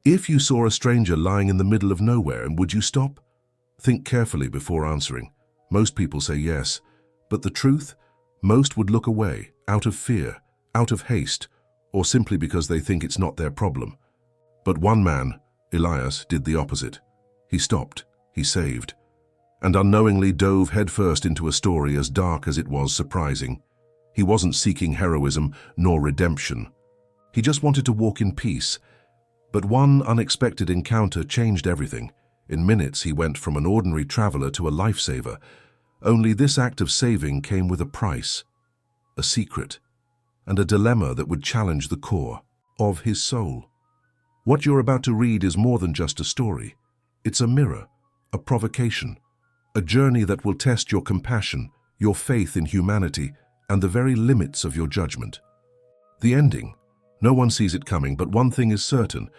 If you saw a stranger lying in the middle of nowhere, would you stop? Think carefully before answering. Most people say yes, but the truth? Most would look away, out of fear, out of haste, or simply because they think it's not their problem. But one man, Elias, did the opposite. He stopped, he saved, and unknowingly dove headfirst into a story as dark as it was surprising. He wasn't seeking heroism nor redemption. He just wanted to walk in peace. But one unexpected encounter changed everything. In minutes, he went from an ordinary traveler to a lifesaver. Only this act of saving came with a price, a secret, and a dilemma that would challenge the core of his soul. What you're about to read is more than just a story. It's a mirror, a provocation, a journey that will test your compassion, your faith in humanity, and the very limits of your judgment. The ending. No one sees it coming, but one thing is certain.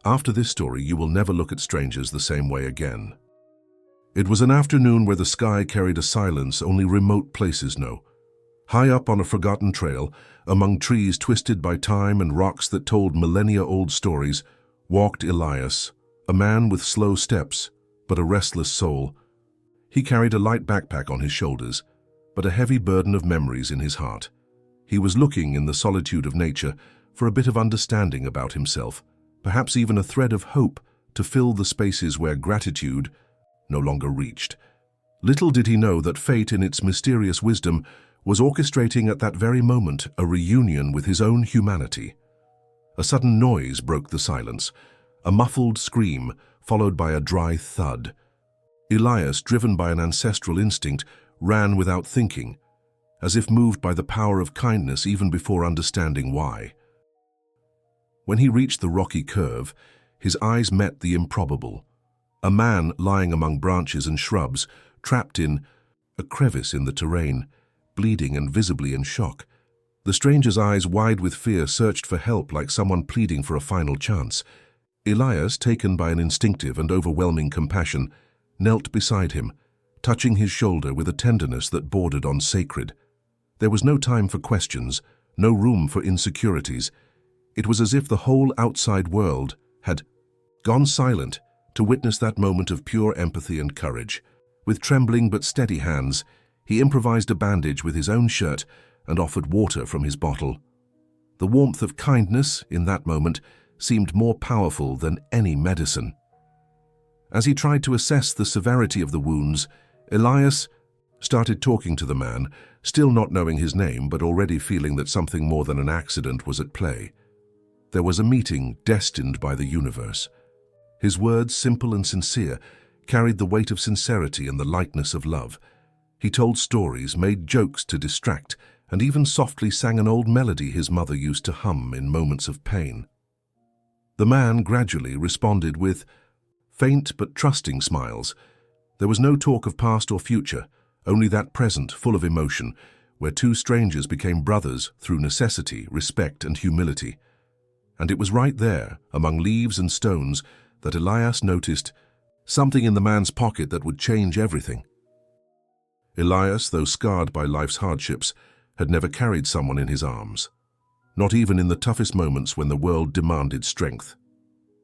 After this story, you will never look at strangers the same way again. It was an afternoon where the sky carried a silence only remote places know. High up on a forgotten trail, among trees twisted by time and rocks that told millennia-old stories, walked Elias, a man with slow steps, but a restless soul. He carried a light backpack on his shoulders, but a heavy burden of memories in his heart. He was looking in the solitude of nature for a bit of understanding about himself, perhaps even a thread of hope to fill the spaces where gratitude no longer reached. Little did he know that fate, in its mysterious wisdom, was orchestrating at that very moment a reunion with his own humanity. A sudden noise broke the silence, a muffled scream followed by a dry thud. Elias, driven by an ancestral instinct, ran without thinking, as if moved by the power of kindness even before understanding why. When he reached the rocky curve, his eyes met the improbable. A man lying among branches and shrubs, trapped in a crevice in the terrain, bleeding and visibly in shock. The stranger's eyes, wide with fear, searched for help like someone pleading for a final chance. Elias, taken by an instinctive and overwhelming compassion, knelt beside him, touching his shoulder with a tenderness that bordered on sacred. There was no time for questions, no room for insecurities. It was as if the whole outside world had gone silent to witness that moment of pure empathy and courage. With trembling but steady hands, he improvised a bandage with his own shirt and offered water from his bottle. The warmth of kindness in that moment seemed more powerful than any medicine. As he tried to assess the severity of the wounds, Elias started talking to the man, still not knowing his name but already feeling that something more than an accident was at play. There was a meeting destined by the universe. His words, simple and sincere, carried the weight of sincerity and the lightness of love. He told stories, made jokes to distract, and even softly sang an old melody his mother used to hum in moments of pain. The man gradually responded with faint but trusting smiles. There was no talk of past or future, only that present full of emotion, where two strangers became brothers through necessity, respect, and humility. And it was right there, among leaves and stones, that Elias noticed something in the man's pocket that would change everything. Elias, though scarred by life's hardships, had never carried someone in his arms, not even in the toughest moments when the world demanded strength.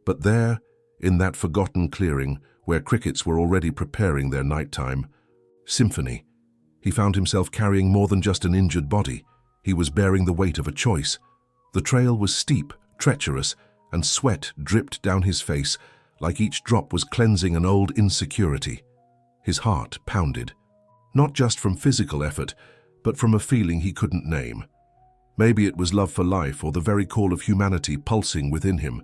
But there, in that forgotten clearing, where crickets were already preparing their nighttime symphony, he found himself carrying more than just an injured body. He was bearing the weight of a choice. The trail was steep, treacherous, and sweat dripped down his face like each drop was cleansing an old insecurity. His heart pounded, not just from physical effort, but from a feeling he couldn't name. Maybe it was love for life or the very call of humanity pulsing within him.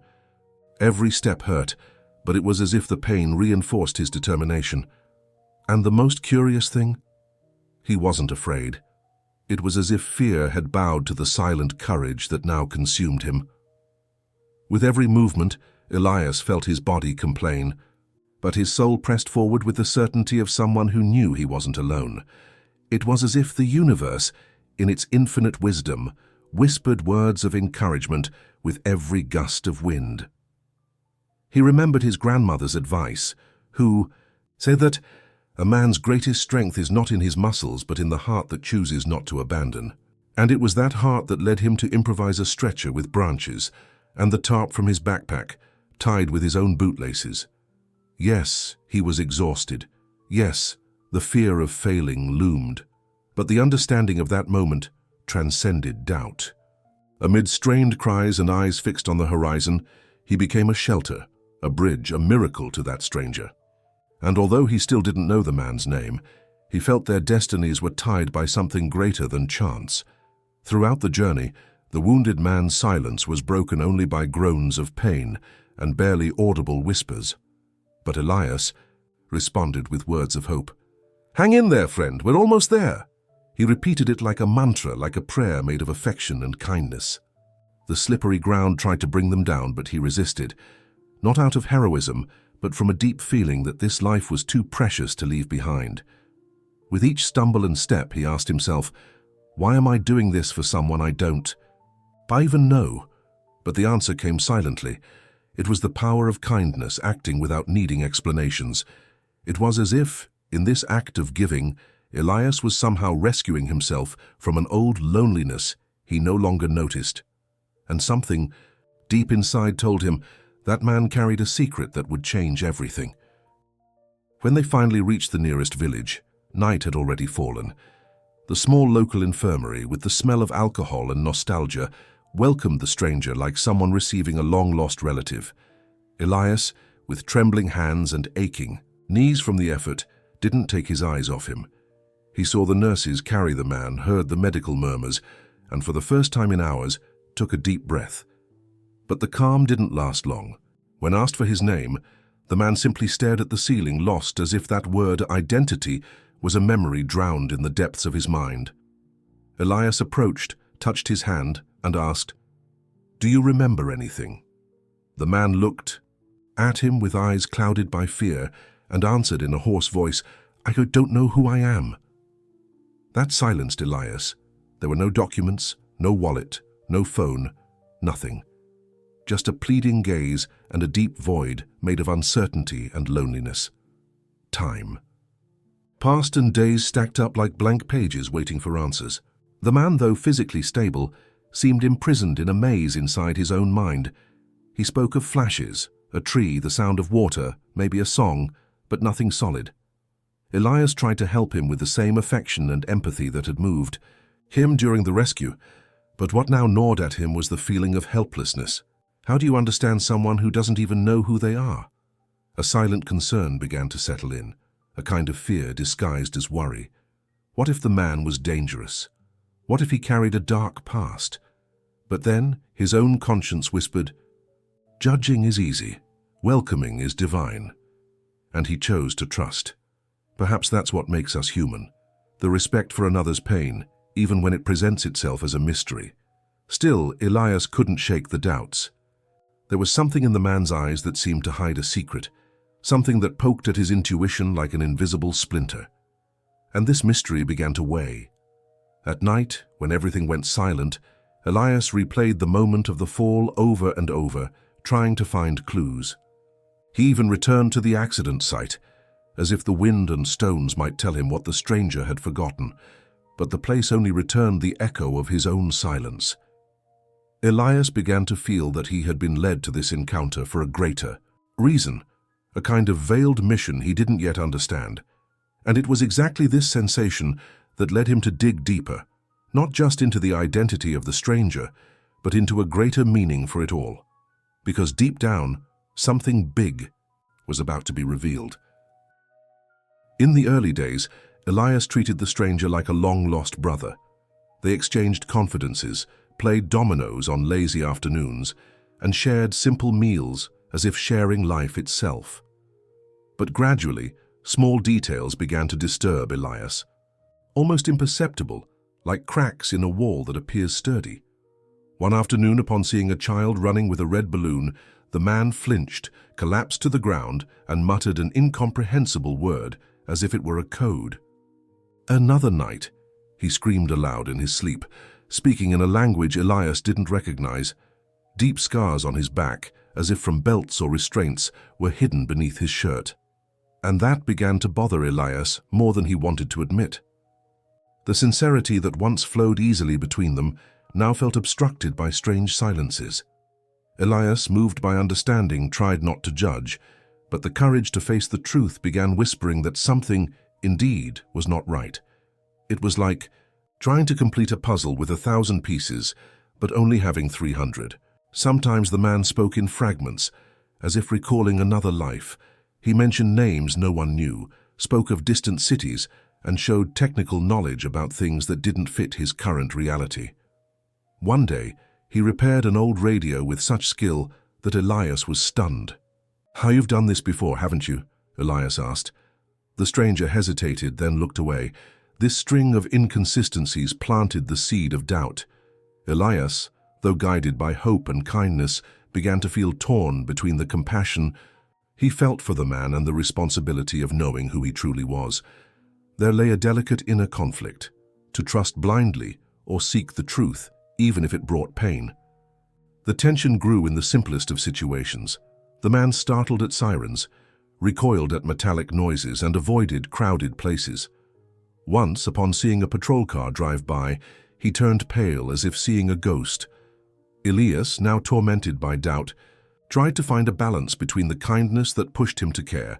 Every step hurt, but it was as if the pain reinforced his determination. And the most curious thing? He wasn't afraid. It was as if fear had bowed to the silent courage that now consumed him. With every movement, Elias felt his body complain, but his soul pressed forward with the certainty of someone who knew he wasn't alone. It was as if the universe, in its infinite wisdom, whispered words of encouragement with every gust of wind. He remembered his grandmother's advice, who said that a man's greatest strength is not in his muscles but in the heart that chooses not to abandon. And it was that heart that led him to improvise a stretcher with branches and the tarp from his backpack, tied with his own bootlaces. Yes, he was exhausted. Yes, the fear of failing loomed. But the understanding of that moment transcended doubt. Amid strained cries and eyes fixed on the horizon, he became a shelter, a bridge, a miracle to that stranger. And although he still didn't know the man's name, he felt their destinies were tied by something greater than chance. Throughout the journey, the wounded man's silence was broken only by groans of pain and barely audible whispers. But Elias responded with words of hope. "Hang in there, friend, we're almost there." He repeated it like a mantra, like a prayer made of affection and kindness. The slippery ground tried to bring them down, but he resisted, not out of heroism, but from a deep feeling that this life was too precious to leave behind. With each stumble and step, he asked himself, "Why am I doing this for someone I don't even know?" But the answer came silently. It was the power of kindness acting without needing explanations. It was as if, in this act of giving, Elias was somehow rescuing himself from an old loneliness he no longer noticed. And something deep inside told him that man carried a secret that would change everything. When they finally reached the nearest village, night had already fallen. The small local infirmary, with the smell of alcohol and nostalgia, welcomed the stranger like someone receiving a long-lost relative. Elias, with trembling hands and aching knees from the effort, didn't take his eyes off him. He saw the nurses carry the man, heard the medical murmurs, and for the first time in hours, took a deep breath. But the calm didn't last long. When asked for his name, the man simply stared at the ceiling, lost as if that word identity was a memory drowned in the depths of his mind. Elias approached, touched his hand, and asked, "Do you remember anything?" The man looked at him with eyes clouded by fear and answered in a hoarse voice, "I don't know who I am." That silenced Elias. There were no documents, no wallet, no phone, nothing. Just a pleading gaze and a deep void made of uncertainty and loneliness. Time. Past and days stacked up like blank pages waiting for answers. The man, though physically stable, seemed imprisoned in a maze inside his own mind. He spoke of flashes, a tree, the sound of water, maybe a song, but nothing solid. Elias tried to help him with the same affection and empathy that had moved him during the rescue, but what now gnawed at him was the feeling of helplessness. How do you understand someone who doesn't even know who they are? A silent concern began to settle in, a kind of fear disguised as worry. What if the man was dangerous? What if he carried a dark past? But then his own conscience whispered, "Judging is easy, welcoming is divine." And he chose to trust. Perhaps that's what makes us human, the respect for another's pain, even when it presents itself as a mystery. Still, Elias couldn't shake the doubts. There was something in the man's eyes that seemed to hide a secret, something that poked at his intuition like an invisible splinter. And this mystery began to weigh. At night, when everything went silent, Elias replayed the moment of the fall over and over, trying to find clues. He even returned to the accident site, as if the wind and stones might tell him what the stranger had forgotten, but the place only returned the echo of his own silence. Elias began to feel that he had been led to this encounter for a greater reason, a kind of veiled mission he didn't yet understand. And it was exactly this sensation that led him to dig deeper, not just into the identity of the stranger, but into a greater meaning for it all. Because deep down, something big was about to be revealed. In the early days, Elias treated the stranger like a long-lost brother. They exchanged confidences, played dominoes on lazy afternoons, and shared simple meals as if sharing life itself. But gradually, small details began to disturb Elias. Almost imperceptible, like cracks in a wall that appears sturdy. One afternoon, upon seeing a child running with a red balloon, the man flinched, collapsed to the ground, and muttered an incomprehensible word, as if it were a code. Another night, he screamed aloud in his sleep, speaking in a language Elias didn't recognize. Deep scars on his back, as if from belts or restraints, were hidden beneath his shirt. And that began to bother Elias more than he wanted to admit. The sincerity that once flowed easily between them now felt obstructed by strange silences. Elias, moved by understanding, tried not to judge, but the courage to face the truth began whispering that something, indeed, was not right. It was like trying to complete a puzzle with 1,000 pieces, but only having 300. Sometimes the man spoke in fragments, as if recalling another life. He mentioned names no one knew, spoke of distant cities, and showed technical knowledge about things that didn't fit his current reality. One day, he repaired an old radio with such skill that Elias was stunned. "How, you've done this before, haven't you?" Elias asked. The stranger hesitated, then looked away. This string of inconsistencies planted the seed of doubt. Elias, though guided by hope and kindness, began to feel torn between the compassion he felt for the man and the responsibility of knowing who he truly was. There lay a delicate inner conflict, to trust blindly or seek the truth, even if it brought pain. The tension grew in the simplest of situations. The man startled at sirens, recoiled at metallic noises, and avoided crowded places. Once, upon seeing a patrol car drive by, he turned pale as if seeing a ghost. Elias, now tormented by doubt, tried to find a balance between the kindness that pushed him to care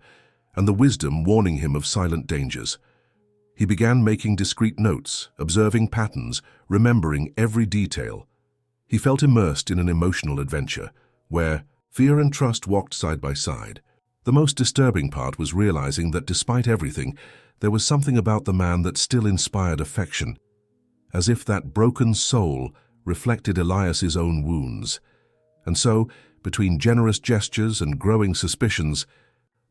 and the wisdom warning him of silent dangers. He began making discreet notes, observing patterns, remembering every detail. He felt immersed in an emotional adventure, where fear and trust walked side by side. The most disturbing part was realizing that despite everything, there was something about the man that still inspired affection, as if that broken soul reflected Elias's own wounds. And so, between generous gestures and growing suspicions,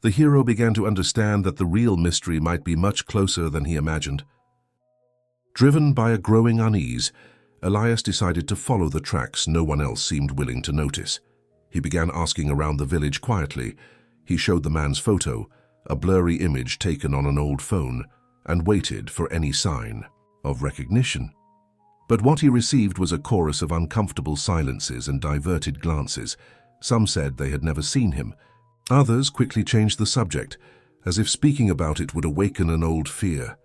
the hero began to understand that the real mystery might be much closer than he imagined. Driven by a growing unease, Elias decided to follow the tracks no one else seemed willing to notice. He began asking around the village quietly. He showed the man's photo, a blurry image taken on an old phone, and waited for any sign of recognition. But what he received was a chorus of uncomfortable silences and diverted glances. Some said they had never seen him. Others quickly changed the subject, as if speaking about it would awaken an old fear.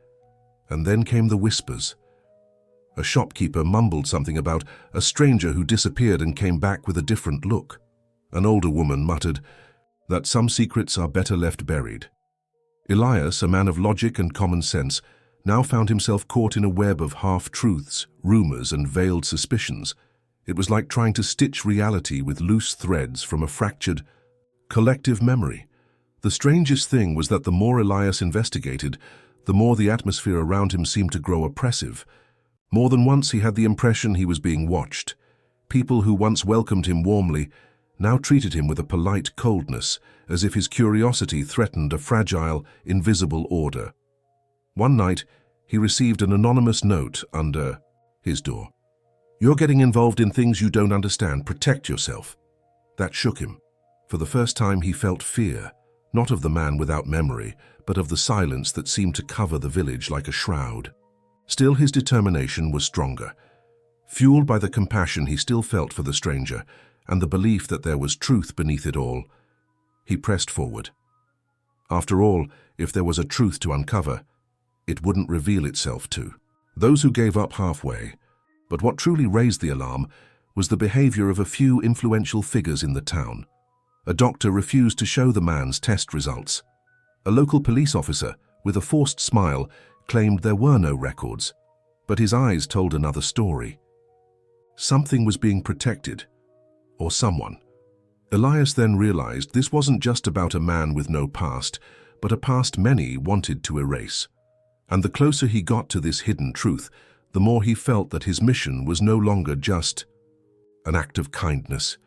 And then came the whispers. A shopkeeper mumbled something about a stranger who disappeared and came back with a different look. An older woman muttered that some secrets are better left buried. Elias, a man of logic and common sense, now found himself caught in a web of half-truths, rumors, and veiled suspicions. It was like trying to stitch reality with loose threads from a fractured, collective memory. The strangest thing was that the more Elias investigated, the more the atmosphere around him seemed to grow oppressive. More than once he had the impression he was being watched. People who once welcomed him warmly now treated him with a polite coldness, as if his curiosity threatened a fragile, invisible order. One night, he received an anonymous note under his door. "You're getting involved in things you don't understand. Protect yourself." That shook him. For the first time he felt fear, not of the man without memory, but of the silence that seemed to cover the village like a shroud. Still, his determination was stronger. Fueled by the compassion he still felt for the stranger and the belief that there was truth beneath it all, he pressed forward. After all, if there was a truth to uncover, it wouldn't reveal itself to those who gave up halfway. But what truly raised the alarm was the behavior of a few influential figures in the town. A doctor refused to show the man's test results. A local police officer, with a forced smile, claimed there were no records, but his eyes told another story. Something was being protected, or someone. Elias then realized this wasn't just about a man with no past, but a past many wanted to erase. And the closer he got to this hidden truth, the more he felt that his mission was no longer just an act of kindness.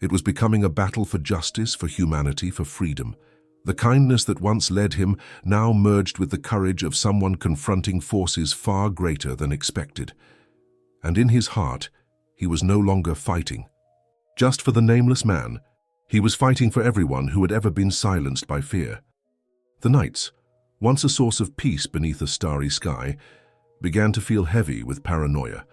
It was becoming a battle for justice, for humanity, for freedom. The kindness that once led him now merged with the courage of someone confronting forces far greater than expected. And in his heart, he was no longer fighting just for the nameless man. He was fighting for everyone who had ever been silenced by fear. The nights, once a source of peace beneath a starry sky, began to feel heavy with paranoia.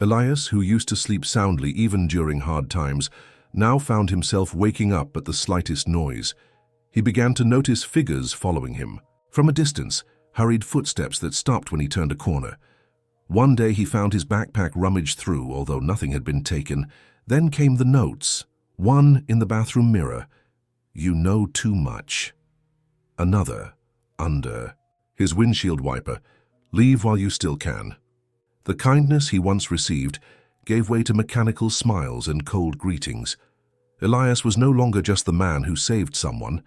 Elias, who used to sleep soundly even during hard times, now found himself waking up at the slightest noise. He began to notice figures following him. From a distance, hurried footsteps that stopped when he turned a corner. One day he found his backpack rummaged through, although nothing had been taken. Then came the notes. One in the bathroom mirror. "You know too much." Another, under his windshield wiper. "Leave while you still can." The kindness he once received gave way to mechanical smiles and cold greetings. Elias was no longer just the man who saved someone.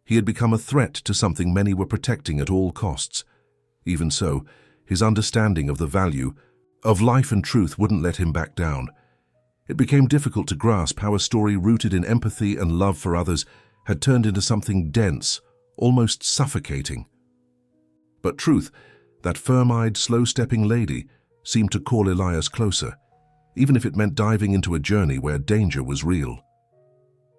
He had become a threat to something many were protecting at all costs. Even so, his understanding of the value of life and truth wouldn't let him back down. It became difficult to grasp how a story rooted in empathy and love for others had turned into something dense, almost suffocating. But truth, that firm-eyed, slow-stepping lady, seemed to call Elias closer, even if it meant diving into a journey where danger was real.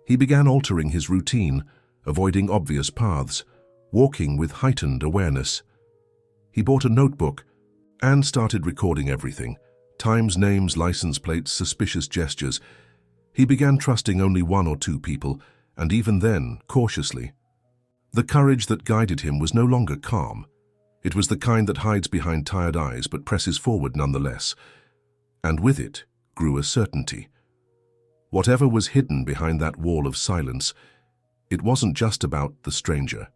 He began altering his routine, avoiding obvious paths, walking with heightened awareness. He bought a notebook and started recording everything: times, names, license plates, suspicious gestures. He began trusting only one or two people, and even then, cautiously. The courage that guided him was no longer calm. It was the kind that hides behind tired eyes but presses forward nonetheless. And with it grew a certainty. Whatever was hidden behind that wall of silence, it wasn't just about the stranger.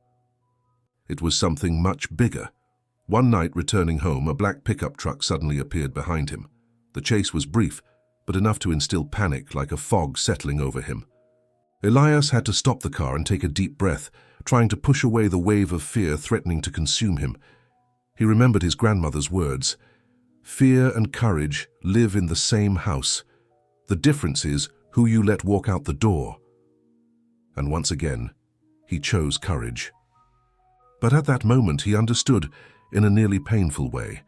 It was something much bigger. One night, returning home, a black pickup truck suddenly appeared behind him. The chase was brief, but enough to instill panic, like a fog settling over him. Elias had to stop the car and take a deep breath, trying to push away the wave of fear threatening to consume him. He remembered his grandmother's words: "Fear and courage live in the same house. The difference is who you let walk out the door." And once again, he chose courage. But at that moment he understood, in a nearly painful way,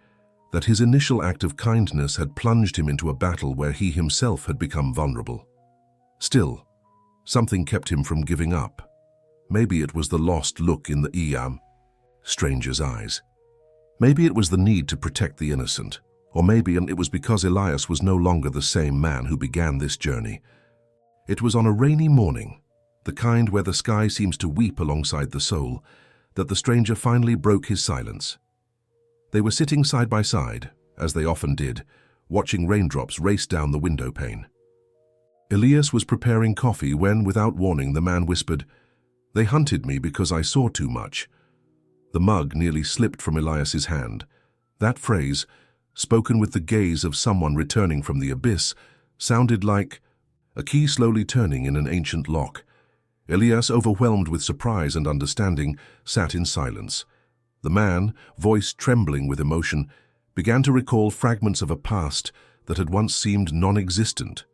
that his initial act of kindness had plunged him into a battle where he himself had become vulnerable. Still, something kept him from giving up. Maybe it was the lost look in the stranger's eyes. Maybe it was the need to protect the innocent. Or maybe it was because Elias was no longer the same man who began this journey. It was on a rainy morning, the kind where the sky seems to weep alongside the soul, that the stranger finally broke his silence. They were sitting side by side, as they often did, watching raindrops race down the window pane. Elias was preparing coffee when, without warning, the man whispered, "They hunted me because I saw too much." The mug nearly slipped from Elias's hand. That phrase, spoken with the gaze of someone returning from the abyss, sounded like a key slowly turning in an ancient lock. Elias, overwhelmed with surprise and understanding, sat in silence. The man, voice trembling with emotion, began to recall fragments of a past that had once seemed non-existent.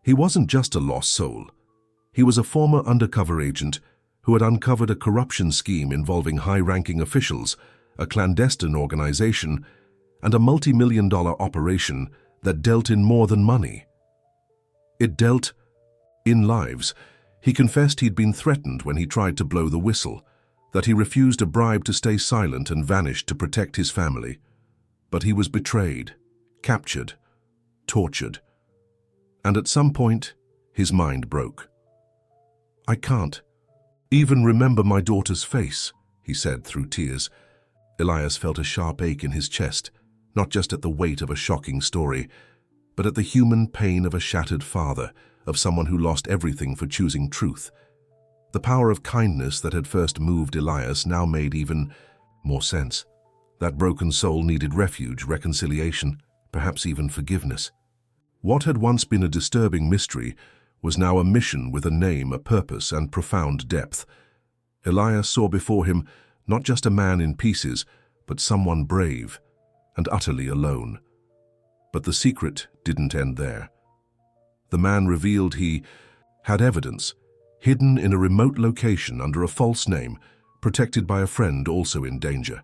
He wasn't just a lost soul. He was a former undercover agent who had uncovered a corruption scheme involving high-ranking officials, a clandestine organization, and a multi-million-dollar operation that dealt in more than money. It dealt in lives. He confessed he'd been threatened when he tried to blow the whistle, that he refused a bribe to stay silent and vanished to protect his family. But he was betrayed, captured, tortured. And at some point, his mind broke. "I can't even remember my daughter's face," he said through tears. Elias felt a sharp ache in his chest, not just at the weight of a shocking story, but at the human pain of a shattered father, of someone who lost everything for choosing truth. The power of kindness that had first moved Elias now made even more sense. That broken soul needed refuge, reconciliation, perhaps even forgiveness. What had once been a disturbing mystery was now a mission with a name, a purpose, and profound depth. Elias saw before him not just a man in pieces, but someone brave and utterly alone. But the secret didn't end there. The man revealed he had evidence, hidden in a remote location under a false name, protected by a friend also in danger.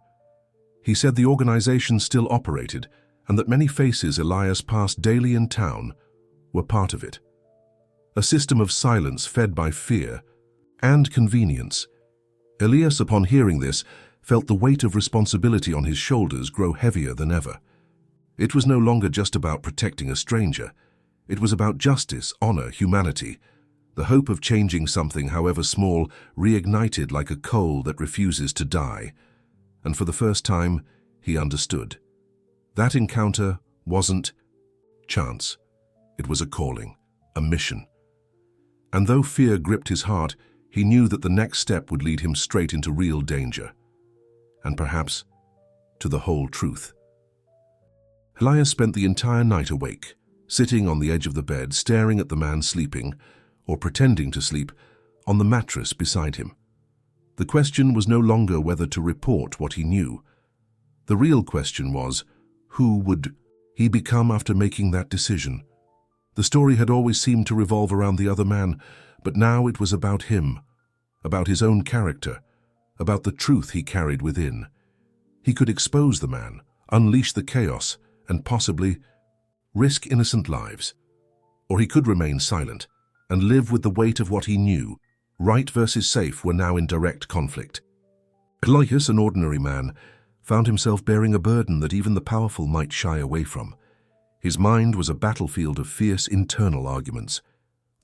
He said the organization still operated, and that many faces Elias passed daily in town were part of it. A system of silence fed by fear and convenience. Elias, upon hearing this, felt the weight of responsibility on his shoulders grow heavier than ever. It was no longer just about protecting a stranger. It was about justice, honor, humanity. The hope of changing something, however small, reignited like a coal that refuses to die. And for the first time, he understood. That encounter wasn't chance. It was a calling. a mission. And though fear gripped his heart, he knew that the next step would lead him straight into real danger. And perhaps to the whole truth. Elias spent the entire night awake, sitting on the edge of the bed, staring at the man sleeping, or pretending to sleep, on the mattress beside him. The question was no longer whether to report what he knew. The real question was, who would he become after making that decision? The story had always seemed to revolve around the other man, but now it was about him, about his own character, about the truth he carried within. He could expose the man, unleash the chaos, and possibly risk innocent lives. Or he could remain silent and live with the weight of what he knew. Right versus safe were now in direct conflict. Elias, an ordinary man, found himself bearing a burden that even the powerful might shy away from. His mind was a battlefield of fierce internal arguments.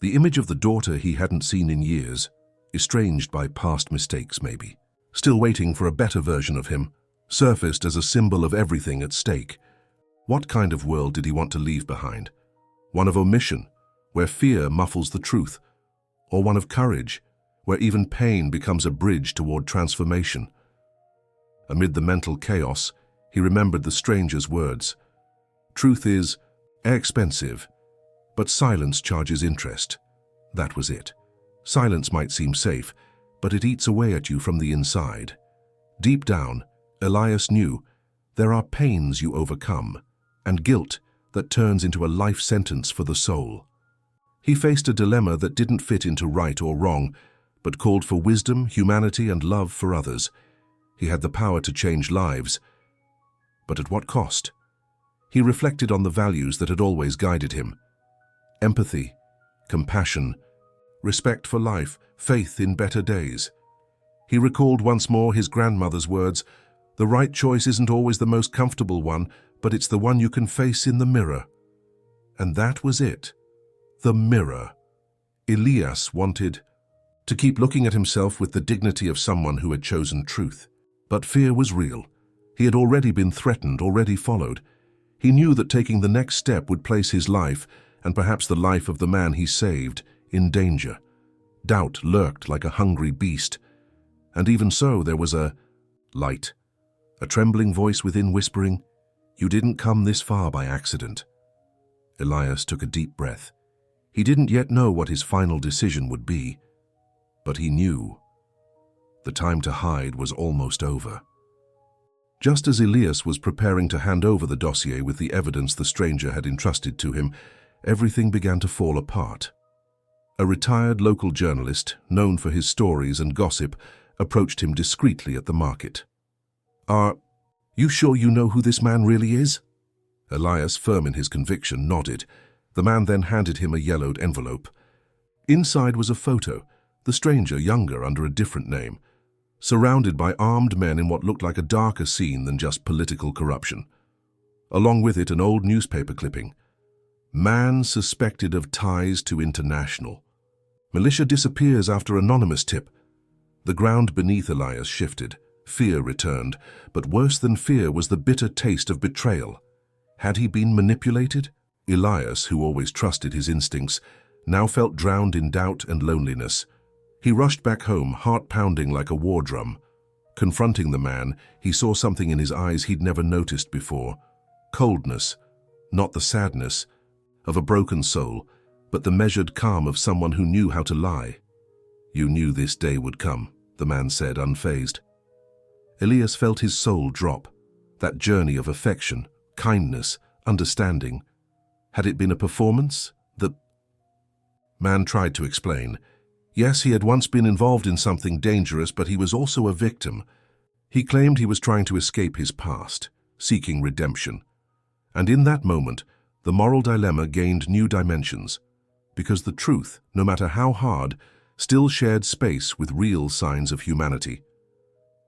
The image of the daughter he hadn't seen in years, estranged by past mistakes maybe, still waiting for a better version of him, surfaced as a symbol of everything at stake. What kind of world did he want to leave behind? One of omission, where fear muffles the truth, or one of courage, where even pain becomes a bridge toward transformation? Amid the mental chaos, he remembered the stranger's words. Truth is expensive, but silence charges interest. That was it. Silence might seem safe, but it eats away at you from the inside. Deep down, Elias knew there are pains you overcome, and guilt that turns into a life sentence for the soul. He faced a dilemma that didn't fit into right or wrong, but called for wisdom, humanity, and love for others. He had the power to change lives, but at what cost? He reflected on the values that had always guided him. Empathy, compassion, respect for life, faith in better days. He recalled once more his grandmother's words, "The right choice isn't always the most comfortable one, but it's the one you can face in the mirror." And that was it. The mirror. Elias wanted to keep looking at himself with the dignity of someone who had chosen truth. But fear was real. He had already been threatened, already followed. He knew that taking the next step would place his life, and perhaps the life of the man he saved, in danger. Doubt lurked like a hungry beast. And even so, there was a light, a trembling voice within whispering, "You didn't come this far by accident." Elias took a deep breath. He didn't yet know what his final decision would be, but he knew. The time to hide was almost over. Just as Elias was preparing to hand over the dossier with the evidence the stranger had entrusted to him, everything began to fall apart. A retired local journalist, known for his stories and gossip, approached him discreetly at the market. "Are you sure you know who this man really is?" Elias, firm in his conviction, nodded. The man then handed him a yellowed envelope. Inside was a photo, the stranger younger under a different name, surrounded by armed men in what looked like a darker scene than just political corruption. Along with it, an old newspaper clipping. Man suspected of ties to international. Militia disappears after anonymous tip. The ground beneath Elias shifted. Fear returned, but worse than fear was the bitter taste of betrayal. Had he been manipulated? Elias, who always trusted his instincts, now felt drowned in doubt and loneliness. He rushed back home, heart pounding like a war drum. Confronting the man, he saw something in his eyes he'd never noticed before. Coldness, not the sadness of a broken soul, but the measured calm of someone who knew how to lie. "You knew this day would come," the man said, unfazed. Elias felt his soul drop. That journey of affection, kindness, understanding. Had it been a performance? The man tried to explain. Yes, he had once been involved in something dangerous, but he was also a victim. He claimed he was trying to escape his past, seeking redemption. And in that moment, the moral dilemma gained new dimensions, because the truth, no matter how hard, still shared space with real signs of humanity.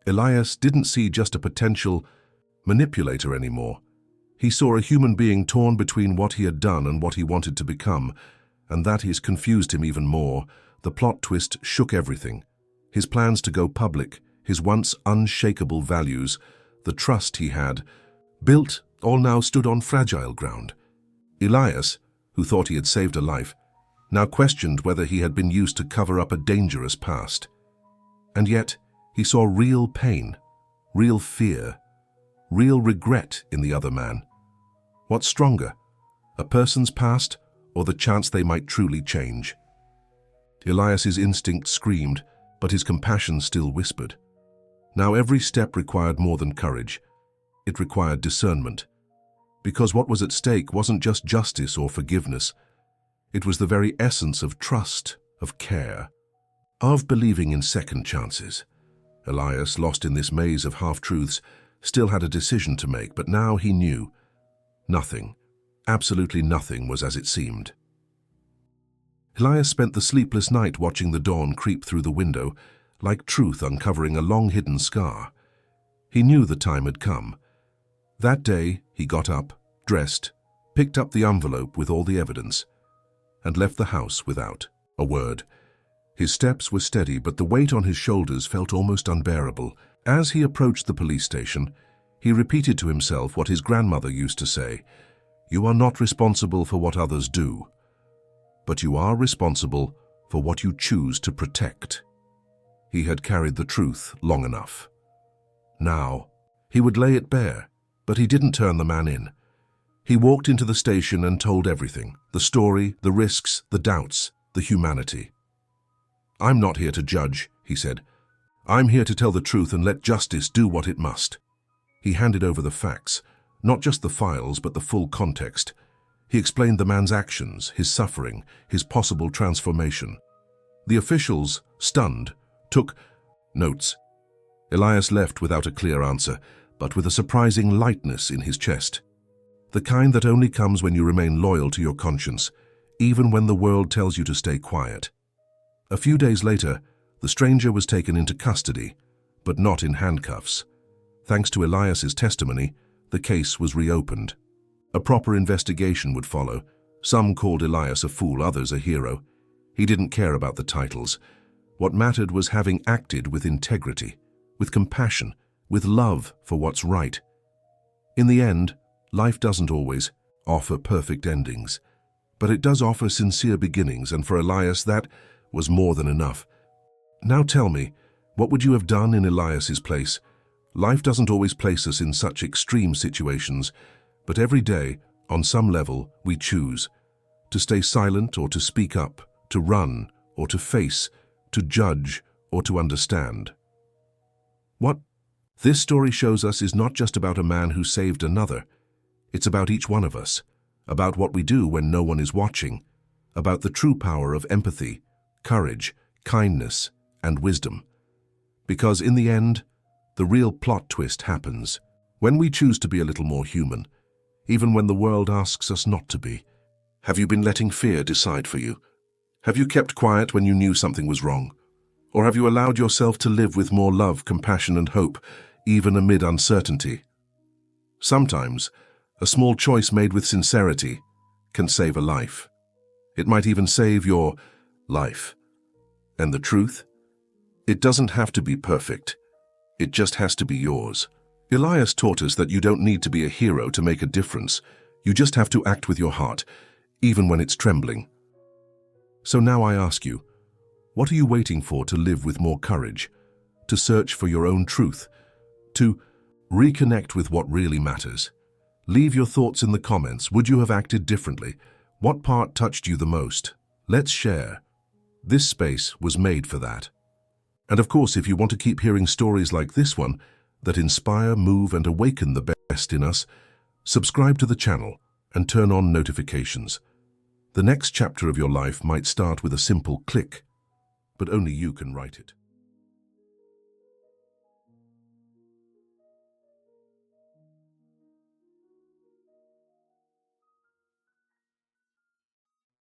Elias didn't see just a potential manipulator anymore. He saw a human being torn between what he had done and what he wanted to become, and that confused him even more. The plot twist shook everything. His plans to go public, his once unshakable values, the trust he had built, all now stood on fragile ground. Elias, who thought he had saved a life, now questioned whether he had been used to cover up a dangerous past. And yet, he saw real pain, real fear, real regret in the other man. What's stronger, a person's past or the chance they might truly change? Elias's instinct screamed, but his compassion still whispered. Now every step required more than courage. It required discernment. Because what was at stake wasn't just justice or forgiveness. It was the very essence of trust, of care, of believing in second chances. Elias, lost in this maze of half-truths, still had a decision to make, but now he knew. Nothing, absolutely nothing, was as it seemed. Elias spent the sleepless night watching the dawn creep through the window, like truth uncovering a long-hidden scar. He knew the time had come. That day, he got up, dressed, picked up the envelope with all the evidence, and left the house without a word. His steps were steady, but the weight on his shoulders felt almost unbearable. As he approached the police station, he repeated to himself what his grandmother used to say: "You are not responsible for what others do, but you are responsible for what you choose to protect." He had carried the truth long enough. Now, he would lay it bare, but he didn't turn the man in. He walked into the station and told everything: the story, the risks, the doubts, the humanity. "I'm not here to judge," he said. "I'm here to tell the truth and let justice do what it must." He handed over the facts, not just the files, but the full context. He explained the man's actions, his suffering, his possible transformation. The officials, stunned, took notes. Elias left without a clear answer, but with a surprising lightness in his chest. The kind that only comes when you remain loyal to your conscience, even when the world tells you to stay quiet. A few days later, the stranger was taken into custody, but not in handcuffs. Thanks to Elias's testimony, the case was reopened. A proper investigation would follow. Some called Elias a fool, others a hero. He didn't care about the titles. What mattered was having acted with integrity, with compassion, with love for what's right. In the end, life doesn't always offer perfect endings, but it does offer sincere beginnings, and for Elias that was more than enough. Now tell me, what would you have done in Elias's place? Life doesn't always place us in such extreme situations, but every day, on some level, we choose to stay silent or to speak up, to run or to face, to judge or to understand. What this story shows us is not just about a man who saved another. It's about each one of us, about what we do when no one is watching, about the true power of empathy, courage, kindness, and wisdom. Because in the end, the real plot twist happens when we choose to be a little more human, even when the world asks us not to be. Have you been letting fear decide for you? Have you kept quiet when you knew something was wrong? Or have you allowed yourself to live with more love, compassion, and hope, even amid uncertainty? Sometimes, a small choice made with sincerity can save a life. It might even save your life. And the truth? It doesn't have to be perfect. It just has to be yours. Elias taught us that you don't need to be a hero to make a difference. You just have to act with your heart, even when it's trembling. So now I ask you, what are you waiting for to live with more courage, to search for your own truth, to reconnect with what really matters? Leave your thoughts in the comments. Would you have acted differently? What part touched you the most? Let's share. This space was made for that. And of course, if you want to keep hearing stories like this one that inspire, move, and awaken the best in us, subscribe to the channel and turn on notifications. The next chapter of your life might start with a simple click, but only you can write it.